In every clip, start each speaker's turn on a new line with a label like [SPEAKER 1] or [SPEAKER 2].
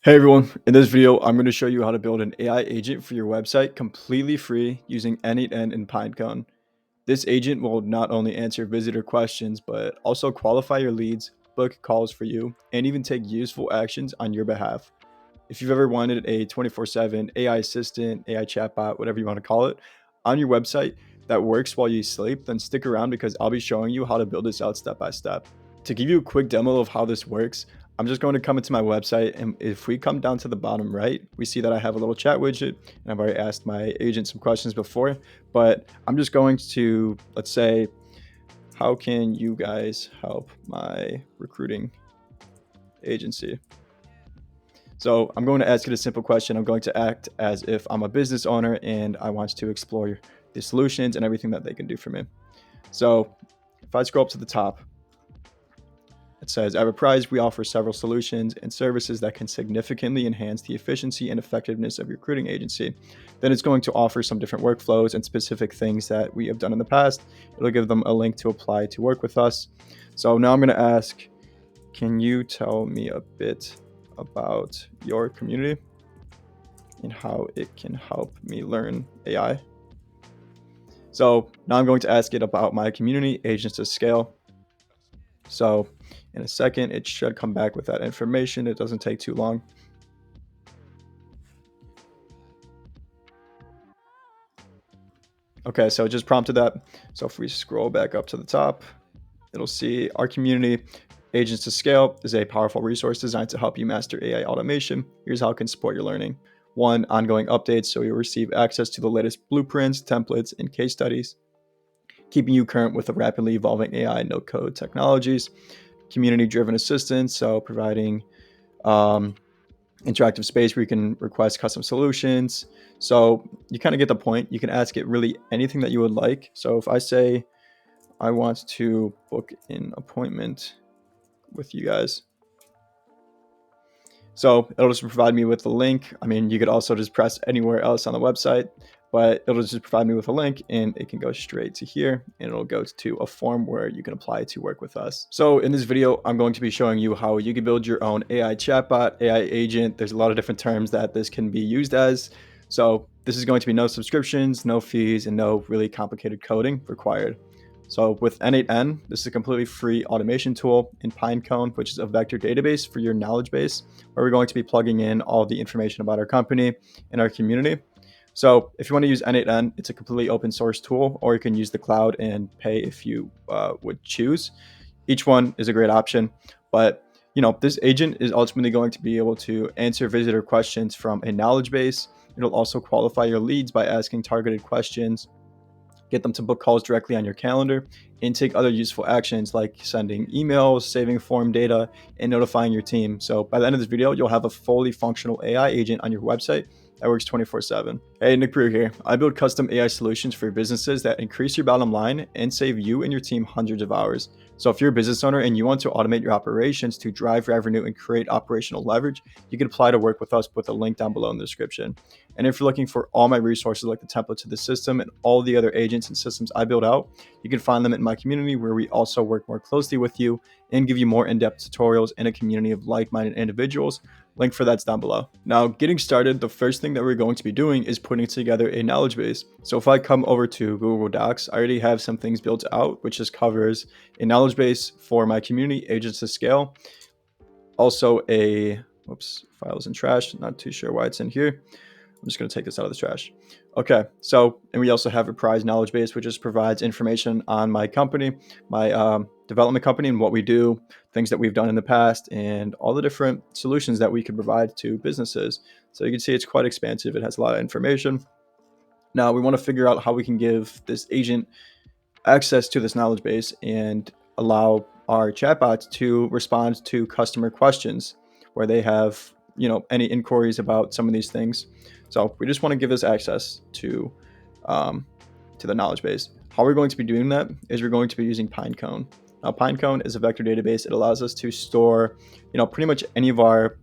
[SPEAKER 1] Hey everyone, in this video, I'm going to show you how to build an AI agent for your website completely free using N8N and Pinecone. This agent will not only answer visitor questions, but also qualify your leads, book calls for you, and even take useful actions on your behalf. If you've ever wanted a 24/7 AI assistant, AI chatbot, whatever you want to call it, on your website that works while you sleep, then stick around because I'll be showing you how to build this out step by step. To give you a quick demo of how this works, I'm just going to come into my website, and if we come down to the bottom right, we see that I have a little chat widget, and I've already asked my agent some questions before, but I'm just going to, let's say, how can you guys help my recruiting agency? So I'm going to ask it a simple question. I'm going to act as if I'm a business owner and I want to explore the solutions and everything that they can do for me. So if I scroll up to the top, it says, at Reprise, we offer several solutions and services that can significantly enhance the efficiency and effectiveness of your recruiting agency. Then it's going to offer some different workflows and specific things that we have done in the past. It'll give them a link to apply to work with us. So now I'm going to ask, can you tell me a bit about your community and how it can help me learn AI? So now I'm going to ask it about my community, Agents to Scale. So in a second, it should come back with that information. It doesn't take too long. Okay, so it just prompted that. So if we scroll back up to the top, it'll see our community, Agents to Scale, is a powerful resource designed to help you master AI automation. Here's how it can support your learning. 1. Ongoing updates, so you'll receive access to the latest blueprints, templates, and case studies, keeping you current with the rapidly evolving AI no-code technologies. Community-driven assistance, so providing interactive space where you can request custom solutions. So you kind of get the point. You can ask it really anything that you would like. So if I say I want to book an appointment with you guys, so it'll just provide me with the link. I mean, you could also just press anywhere else on the website, but it'll just provide me with a link and it can go straight to here and it'll go to a form where you can apply to work with us. So in this video, I'm going to be showing you how you can build your own AI chatbot, AI agent. There's a lot of different terms that this can be used as. So this is going to be no subscriptions, no fees, and no really complicated coding required. So with N8N, this is a completely free automation tool. In Pinecone, which is a vector database for your knowledge base, where we're going to be plugging in all the information about our company and our community. So if you want to use N8N, it's a completely open source tool, or you can use the cloud and pay if you would choose. Each one is a great option, but this agent is ultimately going to be able to answer visitor questions from a knowledge base. It'll also qualify your leads by asking targeted questions, get them to book calls directly on your calendar, and take other useful actions like sending emails, saving form data, and notifying your team. So by the end of this video, you'll have a fully functional AI agent on your website that works 24/7. Hey, Nick Brew here. I build custom AI solutions for businesses that increase your bottom line and save you and your team hundreds of hours. So if you're a business owner and you want to automate your operations to drive revenue and create operational leverage, you can apply to work with us with a link down below in the description. And if you're looking for all my resources like the template to the system and all the other agents and systems I build out, you can find them in my community, where we also work more closely with you and give you more in-depth tutorials in a community of like-minded individuals. Link for that's down below. Now, getting started, the first thing that we're going to be doing is putting together a knowledge base. So if I come over to Google Docs, I already have some things built out, which just covers a knowledge base for my community, Agents to Scale. Also files in trash, not too sure why it's in here. I'm just going to take this out of the trash. Okay, so, and we also have a Reprise knowledge base, which just provides information on my company, my development company, and what we do, things that we've done in the past, and all the different solutions that we can provide to businesses. So you can see it's quite expansive. It has a lot of information. Now we want to figure out how we can give this agent access to this knowledge base and allow our chatbots to respond to customer questions where they have any inquiries about some of these things. So we just want to give this access to the knowledge base. How we're going to be doing that is we're going to be using Pinecone. Now, Pinecone is a vector database. It allows us to store pretty much any of our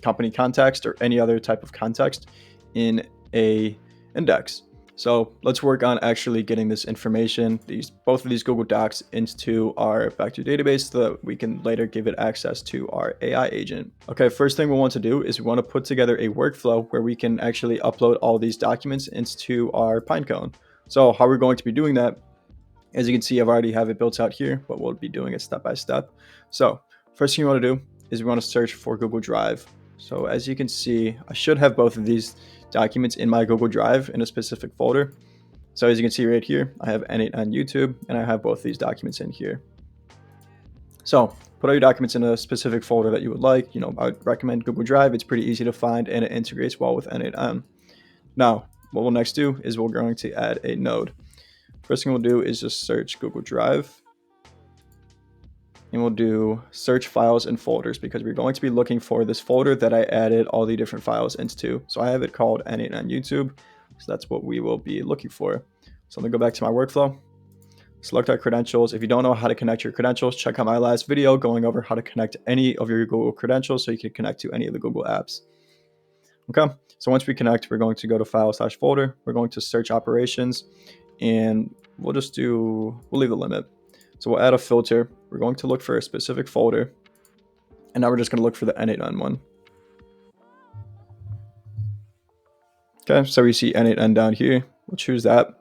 [SPEAKER 1] company context or any other type of context in a index. So let's work on actually getting this information, both of these Google Docs, into our vector database so that we can later give it access to our AI agent. Okay, first thing we want to do is we want to put together a workflow where we can actually upload all these documents into our Pinecone. So how we're going to be doing that, as you can see, I've already have it built out here, but we'll be doing it step by step. So first thing you want to do is we want to search for Google Drive. So as you can see, I should have both of these documents in my Google Drive in a specific folder. So as you can see right here, I have N8 on YouTube, and I have both of these documents in here. So put all your documents in a specific folder that you would like. I would recommend Google Drive. It's pretty easy to find, and it integrates well with N8N. Now, what we'll next do is we're going to add a node. First thing we'll do is just search Google Drive, and we'll do search files and folders because we're going to be looking for this folder that I added all the different files into. So I have it called N8 on YouTube. So that's what we will be looking for. So I'm gonna go back to my workflow, select our credentials. If you don't know how to connect your credentials, check out my last video going over how to connect any of your Google credentials so you can connect to any of the Google apps. Okay, so once we connect, we're going to go to file/folder. We're going to search operations, and we'll leave the limit. So we'll add a filter. We're going to look for a specific folder, and now we're just going to look for the N8N one. Okay, so we see N8N down here. We'll choose that.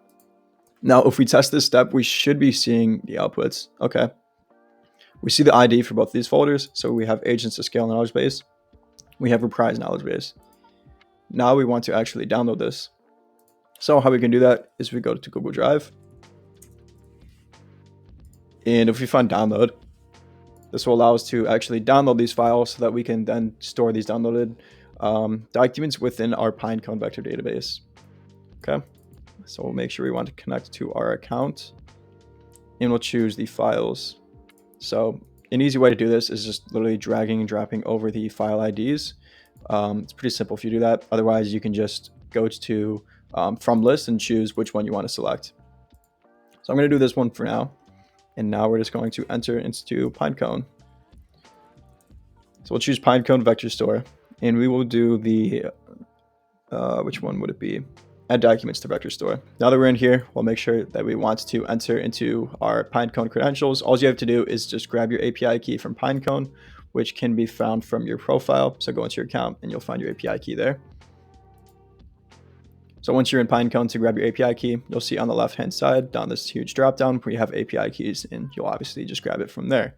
[SPEAKER 1] Now, if we test this step, we should be seeing the outputs. Okay, we see the ID for both these folders. So we have agents to scale knowledge base. We have reprise knowledge base. Now we want to actually download this. So how we can do that is we go to Google Drive. And if we find download, this will allow us to actually download these files so that we can then store these downloaded documents within our Pinecone vector database. Okay, so we'll make sure we want to connect to our account, and we'll choose the files. So an easy way to do this is just literally dragging and dropping over the file IDs. It's pretty simple if you do that. Otherwise, you can just go to from list and choose which one you want to select. So I'm going to do this one for now. And now we're just going to enter into Pinecone. So we'll choose Pinecone Vector Store, and we will do the, which one would it be? Add documents to Vector Store. Now that we're in here, we'll make sure that we want to enter into our Pinecone credentials. All you have to do is just grab your API key from Pinecone, which can be found from your profile. So go into your account and you'll find your API key there. So once you're in Pinecone, to grab your API key, you'll see on the left-hand side down this huge drop-down where you have API keys, and you'll obviously just grab it from there.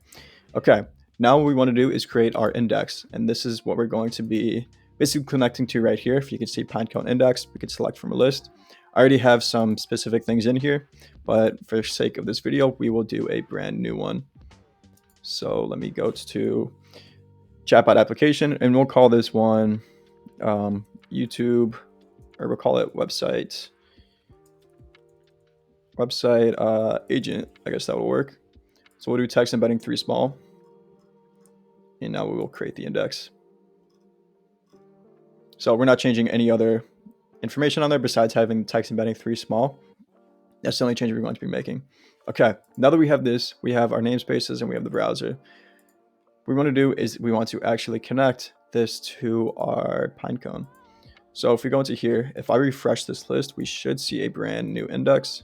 [SPEAKER 1] Okay, now what we want to do is create our index, and this is what we're going to be basically connecting to right here. If you can see Pinecone index, we could select from a list. I already have some specific things in here, but for the sake of this video, we will do a brand new one. So let me go to chatbot application, and we'll call this one YouTube, or we'll call it website agent. I guess that will work. So we'll do text embedding 3 small, and now we will create the index. So we're not changing any other information on there besides having text embedding 3 small. That's the only change we're going to be making. Okay, now that we have this, we have our namespaces and we have the browser. What we want to do is we want to actually connect this to our Pinecone. So if we go into here, if I refresh this list, we should see a brand new index.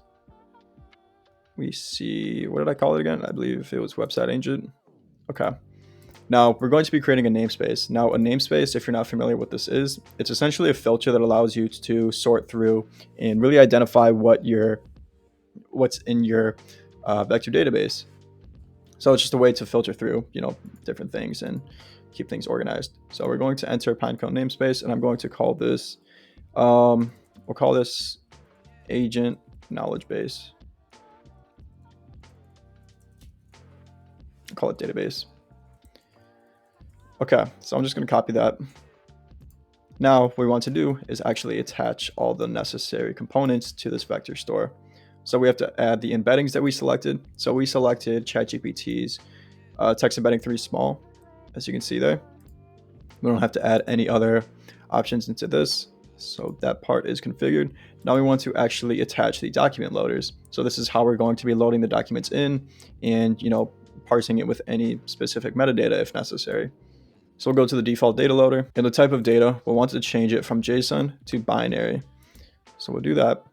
[SPEAKER 1] We see, what did I call it again? I believe it was website agent. Okay. Now we're going to be creating a namespace. Now a namespace, if you're not familiar with what this is, it's essentially a filter that allows you to sort through and really identify what's in your vector database. So it's just a way to filter through, different things and keep things organized. So we're going to enter Pinecone namespace, and I'm going to call this, we'll call this agent knowledge base. I'll call it database. Okay, so I'm just going to copy that. Now what we want to do is actually attach all the necessary components to this vector store. So we have to add the embeddings that we selected. So we selected ChatGPT's text embedding 3 small, as you can see there. We don't have to add any other options into this. So that part is configured. Now we want to actually attach the document loaders. So this is how we're going to be loading the documents in and, parsing it with any specific metadata if necessary. So we'll go to the default data loader, and the type of data, we'll want to change it from JSON to binary. So we'll do that.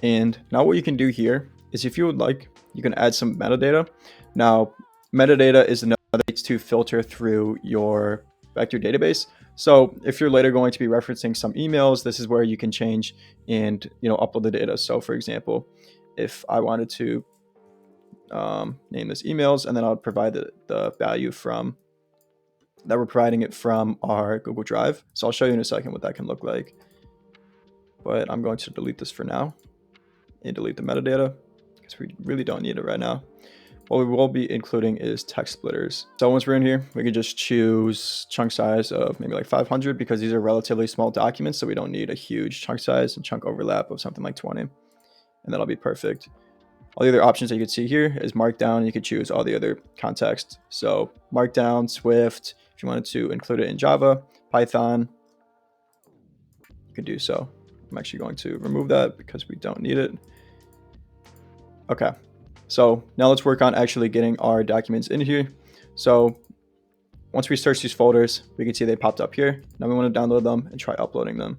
[SPEAKER 1] And now what you can do here is, if you would like, you can add some metadata. Now, metadata is another way to filter through your vector database. So if you're later going to be referencing some emails, this is where you can change and upload the data. So for example, if I wanted to name this emails, and then I'll provide the value from that we're providing it from our Google Drive. So I'll show you in a second what that can look like. But I'm going to delete this for now and delete the metadata because we really don't need it right now. What we will be including is text splitters. So once we're in here, we can just choose chunk size of maybe like 500 because these are relatively small documents. So we don't need a huge chunk size and chunk overlap of something like 20. And that'll be perfect. All the other options that you can see here is Markdown. You could choose all the other context. So Markdown, Swift, if you wanted to include it in Java, Python, you could do so. I'm actually going to remove that because we don't need it. Okay, so now let's work on actually getting our documents in here. So once we search these folders, we can see they popped up here. Now we want to download them and try uploading them.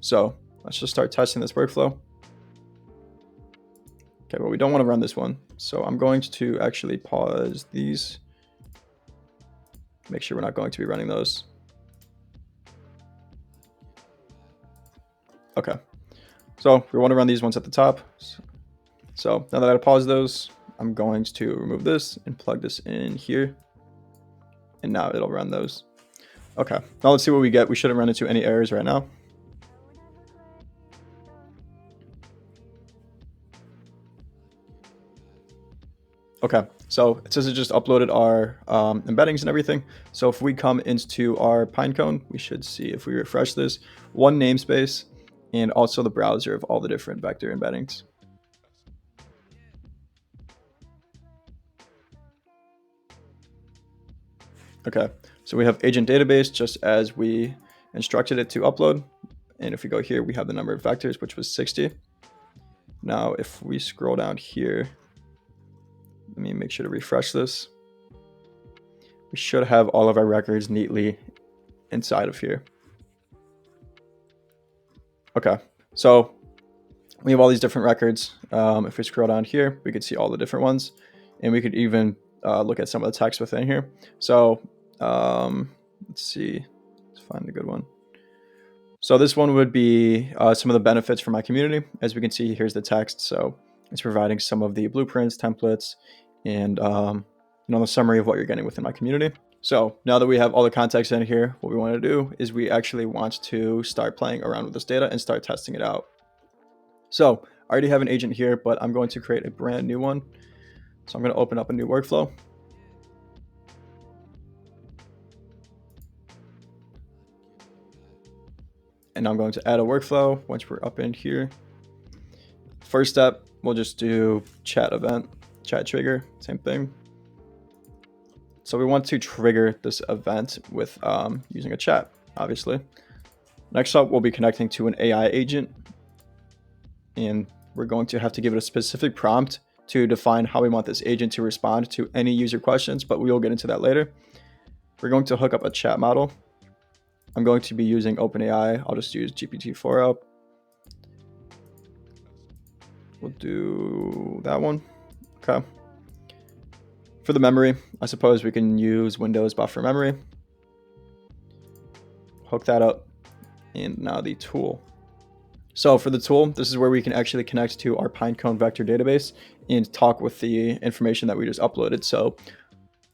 [SPEAKER 1] So let's just start testing this workflow. Okay, well, we don't want to run this one. So I'm going to actually pause these. Make sure we're not going to be running those. Okay, so we want to run these ones at the top. So now that I pause those, I'm going to remove this and plug this in here. And now it'll run those. Okay, now let's see what we get. We shouldn't run into any errors right now. Okay, so it says it just uploaded our embeddings and everything. So if we come into our Pinecone, we should see, if we refresh this, one namespace and also the browser of all the different vector embeddings. Okay, so we have agent database just as we instructed it to upload. And if we go here, we have the number of vectors, which was 60. Now, if we scroll down here, let me make sure to refresh this. We should have all of our records neatly inside of here. Okay, so we have all these different records. If we scroll down here, we could see all the different ones, and we could even look at some of the text within here. So let's see, let's find a good one. So this one would be some of the benefits for my community. As we can see, here's the text. So it's providing some of the blueprints, templates, and the summary of what you're getting within my community. So now that we have all the context in here, what we want to do is we actually want to start playing around with this data and start testing it out. So I already have an agent here, but I'm going to create a brand new one. So I'm going to open up a new workflow. And I'm going to add a workflow once we're up in here. First step, we'll just do chat event, chat trigger, same thing. So we want to trigger this event with using a chat, obviously. Next up, we'll be connecting to an AI agent. And we're going to have to give it a specific prompt to define how we want this agent to respond to any user questions, but we will get into that later. We're going to hook up a chat model. I'm going to be using OpenAI. I'll just use GPT-4o. We'll do that one. Okay. For the memory, I suppose we can use Windows buffer memory. Hook that up. And now the tool. So for the tool, this is where we can actually connect to our Pinecone vector database and talk with the information that we just uploaded. So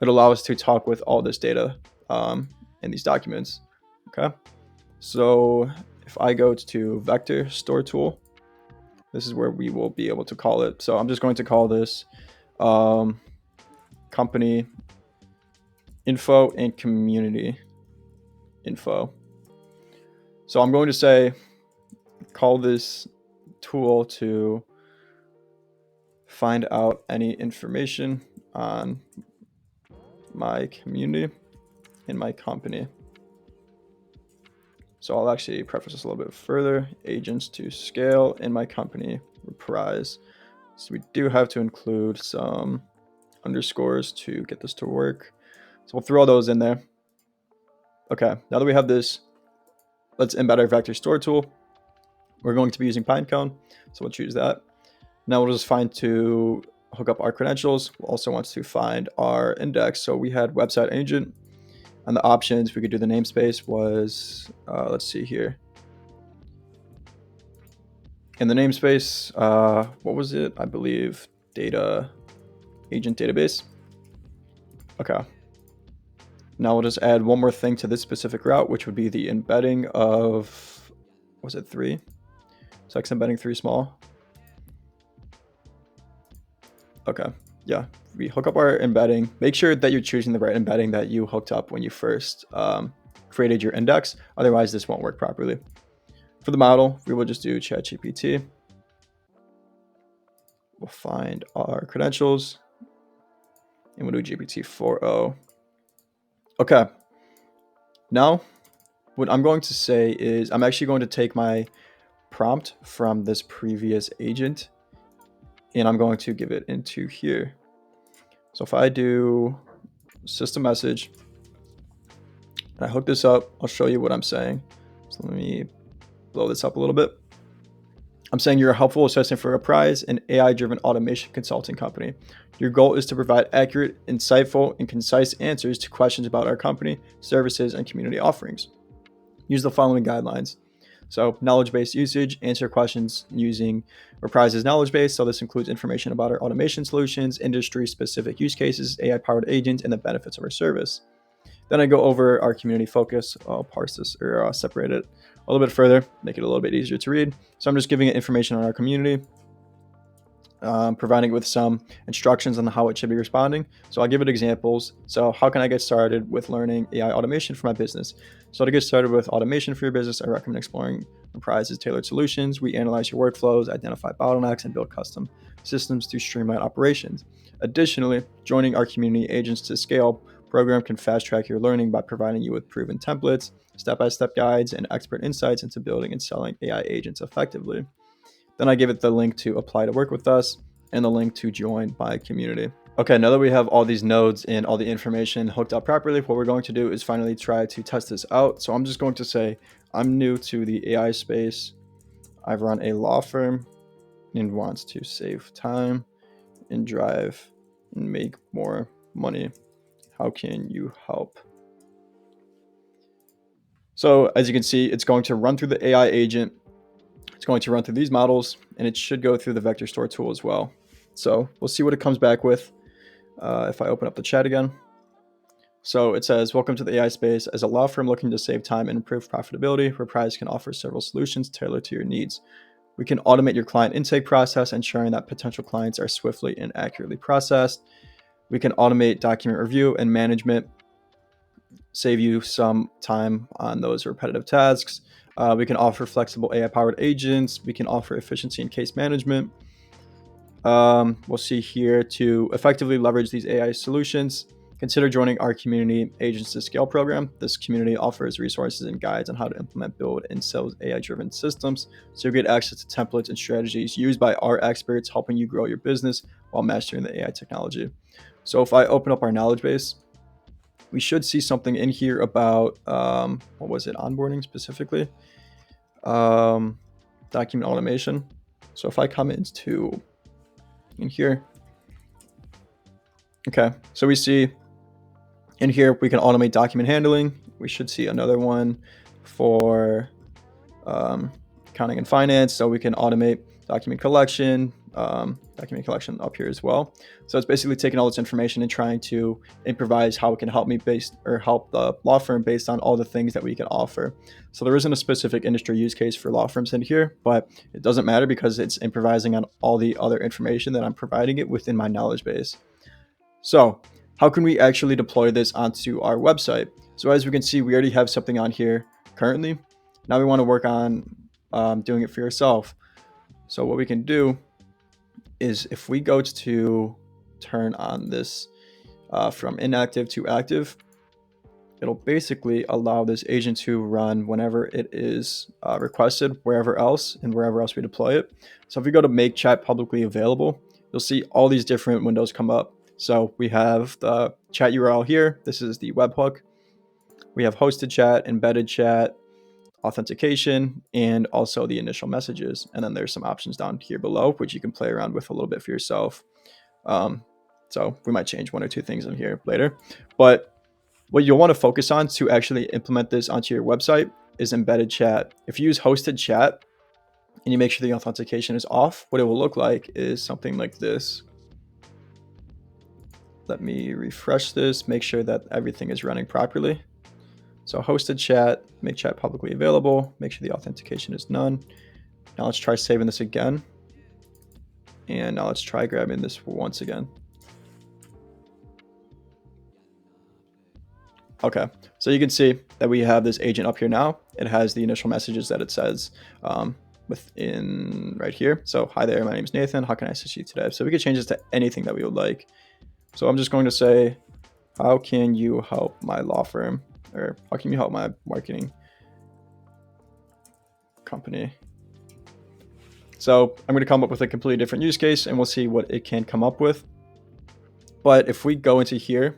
[SPEAKER 1] it'll allow us to talk with all this data in these documents. Okay. So if I go to vector store tool, this is where we will be able to call it. So I'm just going to call this company info and community info. So I'm going to say, call this tool to find out any information on my community and my company. So I'll actually preface this a little bit further. Agents to scale in my company reprise. So we do have to include some underscores to get this to work. So we'll throw those in there. Okay, now that we have this, let's embed our vector store tool. We're going to be using Pinecone, so we'll choose that. Now we'll just find to hook up our credentials. We'll also want to find our index. So we had website agent, and the options we could do the namespace was, let's see here. In the namespace, what was it? I believe data agent database. Okay. Now we'll just add one more thing to this specific route, which would be the embedding of, was it 3? So X embedding 3 small. Okay, yeah. We hook up our embedding. Make sure that you're choosing the right embedding that you hooked up when you first created your index. Otherwise, this won't work properly. For the model, we will just do ChatGPT. We'll find our credentials, and we'll do GPT-4o. Okay. Now, what I'm going to say is I'm actually going to take my prompt from this previous agent, and I'm going to give it into here. So if I do system message, and I hook this up, I'll show you what I'm saying. So let me blow this up a little bit. I'm saying you're a helpful assistant for Apprise, an AI-driven automation consulting company. Your goal is to provide accurate, insightful, and concise answers to questions about our company, services, and community offerings. Use the following guidelines. So knowledge-based usage, answer questions using Apprise's knowledge base. So this includes information about our automation solutions, industry-specific use cases, AI-powered agents, and the benefits of our service. Then I go over our community focus. I'll parse this or separate it a little bit further, make it a little bit easier to read. So I'm just giving it information on our community, providing it with some instructions on how it should be responding. So I'll give it examples. So how can I get started with learning AI automation for my business? So to get started with automation for your business, I recommend exploring Apprise's tailored solutions. We analyze your workflows, identify bottlenecks, and build custom systems to streamline operations. Additionally, joining our community agents to scale program can fast track your learning by providing you with proven templates, step-by-step guides, and expert insights into building and selling AI agents effectively. Then I give it the link to apply to work with us and the link to join my community. Okay, now that we have all these nodes and all the information hooked up properly, what we're going to do is finally try to test this out. So I'm just going to say, I'm new to the AI space. I've run a law firm and wants to save time and drive and make more money. How can you help? So as you can see, it's going to run through the AI agent. It's going to run through these models, and it should go through the vector store tool as well. So we'll see what it comes back with. If I open up the chat again. So it says, welcome to the AI space. As a law firm looking to save time and improve profitability, Reprise can offer several solutions tailored to your needs. We can automate your client intake process, ensuring that potential clients are swiftly and accurately processed. We can automate document review and management, save you some time on those repetitive tasks. We can offer flexible AI-powered agents. We can offer efficiency in case management. We'll see here to effectively leverage these AI solutions. Consider joining our community Agents to Scale program. This community offers resources and guides on how to implement, build, and sell AI-driven systems. So you get access to templates and strategies used by our experts, helping you grow your business while mastering the AI technology. So if I open up our knowledge base, we should see something in here about, what was it, onboarding specifically? Document automation. So if I come into in here, okay, so we see in here we can automate document handling. We should see another one for accounting and finance, so we can automate document collection up here as well. So it's basically taking all this information and trying to improvise how it can help me help the law firm based on all the things that we can offer. So there isn't a specific industry use case for law firms in here, but it doesn't matter because it's improvising on all the other information that I'm providing it within my knowledge base. So how can we actually deploy this onto our website? So as we can see, we already have something on here currently. Now we want to work on doing it for yourself. So what we can do is if we go to turn on this from inactive to active, it'll basically allow this agent to run whenever it is requested, wherever else we deploy it. So if we go to make chat publicly available, you'll see all these different windows come up. So we have the chat URL here. This is the webhook. We have hosted chat, embedded chat, authentication, and also the initial messages. And then there's some options down here below, which you can play around with a little bit for yourself. So we might change one or two things in here later. But what you'll want to focus on to actually implement this onto your website is embedded chat. If you use hosted chat and you make sure the authentication is off, what it will look like is something like this. Let me refresh this, make sure that everything is running properly. So hosted chat, make chat publicly available, make sure the authentication is none. Now let's try saving this again. And now let's try grabbing this once again. Okay, so you can see that we have this agent up here now. It has the initial messages that it says within right here. So hi there, my name is Nathan. How can I assist you today? So we could change this to anything that we would like. So I'm just going to say, how can you help my law firm? Or how can you help my marketing company? So I'm going to come up with a completely different use case and we'll see what it can come up with. But if we go into here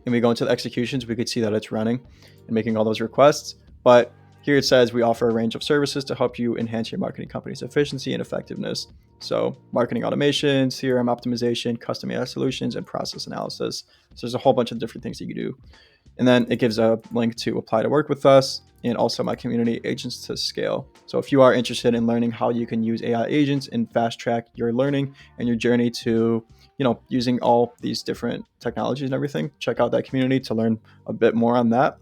[SPEAKER 1] and we go into the executions, we could see that it's running and making all those requests. But here it says we offer a range of services to help you enhance your marketing company's efficiency and effectiveness. So marketing automation, CRM optimization, custom AI solutions, and process analysis. So there's a whole bunch of different things that you do. And then it gives a link to apply to work with us and also my community agents to scale. So if you are interested in learning how you can use AI agents and fast track your learning and your journey to, using all these different technologies and everything, check out that community to learn a bit more on that.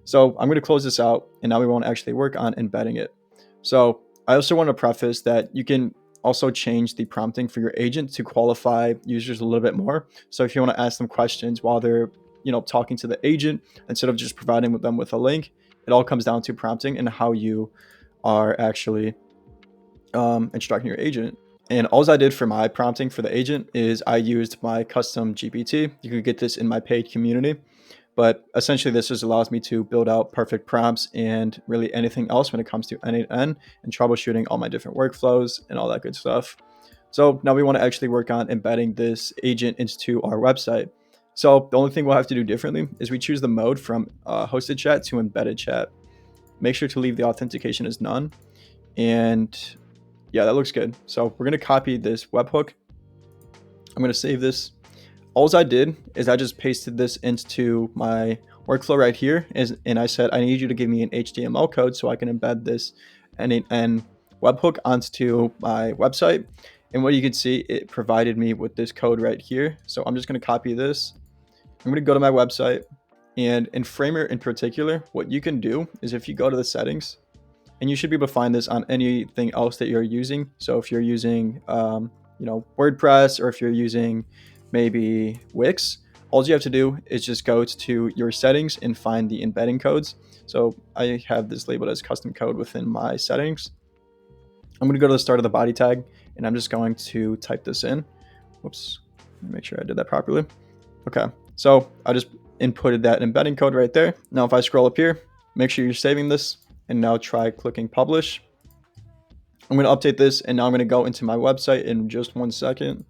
[SPEAKER 1] So I'm going to close this out and now we won't actually work on embedding it. So I also want to preface that you can also change the prompting for your agent to qualify users a little bit more. So if you want to ask them questions while they're talking to the agent instead of just providing them with a link, it all comes down to prompting and how you are actually instructing your agent. And all I did for my prompting for the agent is I used my custom GPT. You could get this in my paid community, but essentially this just allows me to build out perfect prompts and really anything else when it comes to N8N and troubleshooting all my different workflows and all that good stuff. So now we want to actually work on embedding this agent into our website. So the only thing we'll have to do differently is we choose the mode from hosted chat to embedded chat. Make sure to leave the authentication as none. And yeah, that looks good. So we're going to copy this webhook. I'm going to save this. All I did is I just pasted this into my workflow right here. And I said, I need you to give me an HTML code so I can embed this N8N webhook onto my website. And what you can see, it provided me with this code right here. So I'm just going to copy this. I'm going to go to my website, and in Framer in particular, what you can do is if you go to the settings, and you should be able to find this on anything else that you're using. So if you're using, WordPress, or if you're using maybe Wix, all you have to do is just go to your settings and find the embedding codes. So I have this labeled as custom code within my settings. I'm going to go to the start of the body tag, and I'm just going to type this in. Whoops, make sure I did that properly. Okay, so I just inputted that embedding code right there. Now if I scroll up here, make sure you're saving this, and now try clicking publish. I'm going to update this, and now I'm going to go into my website in just 1 second.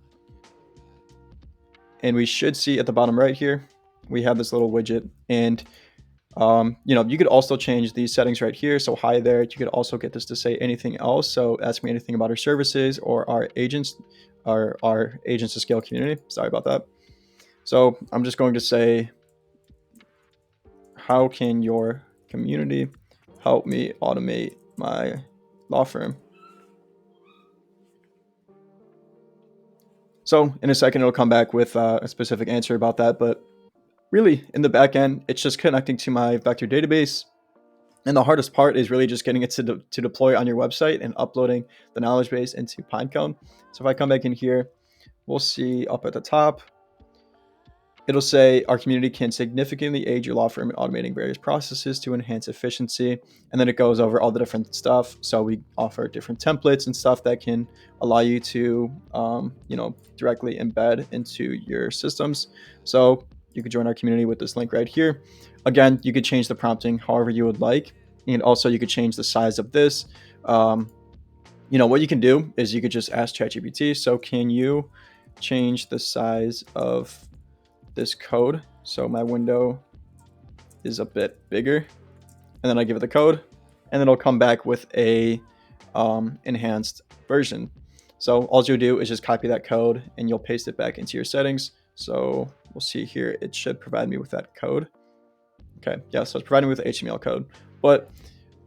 [SPEAKER 1] And we should see at the bottom right here, we have this little widget. And you could also change these settings right here. So hi there. You could also get this to say anything else. So ask me anything about our services or our agents, our agents to scale community. Sorry about that. So I'm just going to say, how can your community help me automate my law firm? So in a second, it'll come back with a specific answer about that. But really, in the back end, it's just connecting to my vector database. And the hardest part is really just getting it to deploy on your website and uploading the knowledge base into Pinecone. So if I come back in here, we'll see up at the top, it'll say our community can significantly aid your law firm in automating various processes to enhance efficiency. And then it goes over all the different stuff. So we offer different templates and stuff that can allow you to, directly embed into your systems. So you could join our community with this link right here. Again, you could change the prompting however you would like. And also you could change the size of this. What you can do is you could just ask ChatGPT. So can you change the size of this code so my window is a bit bigger? And then I give it the code, and then it'll come back with a enhanced version. So all you'll do is just copy that code and you'll paste it back into your settings. So we'll see here, it should provide me with that code. Okay, yeah, so it's providing me with the HTML code. But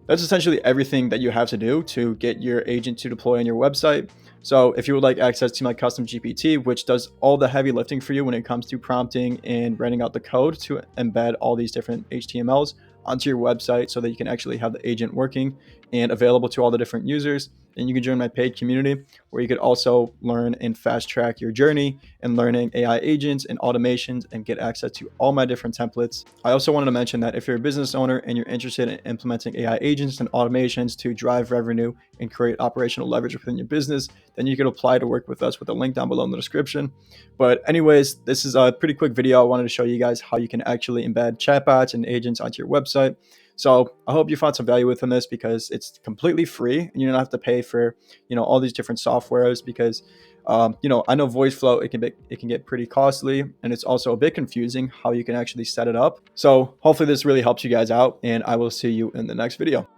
[SPEAKER 1] that's essentially everything that you have to do to get your agent to deploy on your website. So if you would like access to my custom GPT, which does all the heavy lifting for you when it comes to prompting and writing out the code to embed all these different HTMLs onto your website so that you can actually have the agent working and available to all the different users, then you can join my paid community where you could also learn and fast track your journey in learning AI agents and automations and get access to all my different templates. I also wanted to mention that if you're a business owner and you're interested in implementing AI agents and automations to drive revenue and create operational leverage within your business, then you can apply to work with us with a link down below in the description. But anyways, this is a pretty quick video. I wanted to show you guys how you can actually embed chatbots and agents onto your website. So I hope you found some value within this because it's completely free and you don't have to pay for, all these different softwares because, I know VoiceFlow, it can get pretty costly and it's also a bit confusing how you can actually set it up. So hopefully this really helps you guys out and I will see you in the next video.